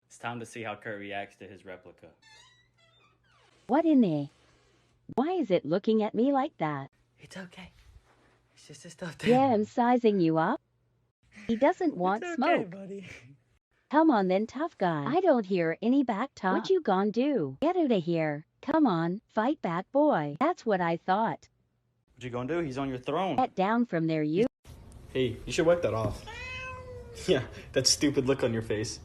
It's time to see how Kurt reacts to his replica. What in the? Why is it looking at me like that? It's okay. It's just a stuffed animal. Yeah, I'm sizing you up. He doesn't want It's okay, smoke. buddy. Come on then, tough guy. I don't hear any back talk. What you gon' do? Get out of here. Come on, fight back, boy. That's what I thought. What you gonna do? He's on your throne. Get down from there, you. Hey, you should wipe that off. Yeah, that stupid look on your face.